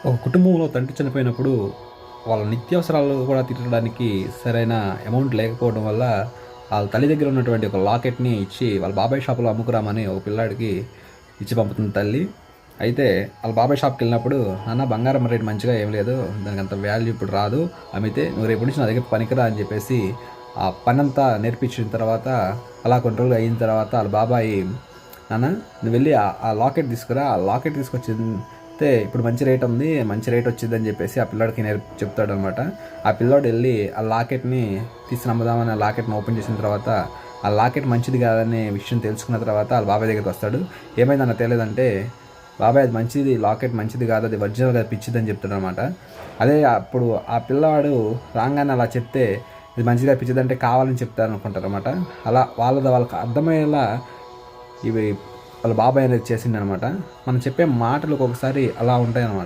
ఒక కుటుంబంలో తండ్రి చనిపోయినప్పుడు వాళ్ళ నిత్యావసరాలు కూడా తీర్చడానికి సరైన అమౌంట్ లేకపోవడం వల్ల వాళ్ళ తల్లి దగ్గర ఉన్నటువంటి ఒక లాకెట్ని ఇచ్చి వాళ్ళ బాబాయ్ షాపులో అమ్ముకురామని ఒక పిల్లాడికి ఇచ్చి పంపుతుంది తల్లి. అయితే వాళ్ళ బాబాయ్ షాప్కి వెళ్ళినప్పుడు, నాన్న బంగారం రేటు మంచిగా ఏం లేదు, దానికి అంత వాల్యూ ఇప్పుడు రాదు, అమ్మితే నువ్వు రేపు నుంచి నా దగ్గర పనికిరా అని చెప్పేసి ఆ పనంతా నేర్పించిన తర్వాత అలా కొన్ని రోజులు అయిన తర్వాత వాళ్ళ బాబాయ్, నాన్న నువ్వు వెళ్ళి ఆ లాకెట్ తీసుకురా, ఆ లాకెట్ తీసుకొచ్చితే ఇప్పుడు మంచి రేట్ ఉంది, మంచి రేట్ వచ్చిందని చెప్పేసి ఆ పిల్లాడికి చెప్తాడు అనమాట. ఆ పిల్లాడు వెళ్ళి ఆ లాకెట్ని తీసి నమ్ముదామని ఆ లాకెట్ని ఓపెన్ చేసిన తర్వాత ఆ లాకెట్ మంచిది కాదనే విషయం తెలుసుకున్న తర్వాత వాళ్ళ బాబాయ్ దగ్గరికి వస్తాడు. ఏమైందన్న తెలియదంటే, బాబాయ్ అది మంచిది, లాకెట్ మంచిది కాదు, అది ఒరిజినల్గా పిచ్చిదని చెప్తాడు అనమాట. అదే అప్పుడు ఆ పిల్లవాడు రాగానే అలా చెప్తే ఇది మంచిగా పిచ్చిదంటే కావాలని చెప్తారు అనుకుంటారు అనమాట. అలా వాళ్ళకి అర్థమయ్యేలా ఇవి వాళ్ళ బాబాయ్ అనేది చేసిండనమాట. మనం చెప్పే మాటలు ఒక్కొక్కసారి అలా ఉంటాయన్నమాట.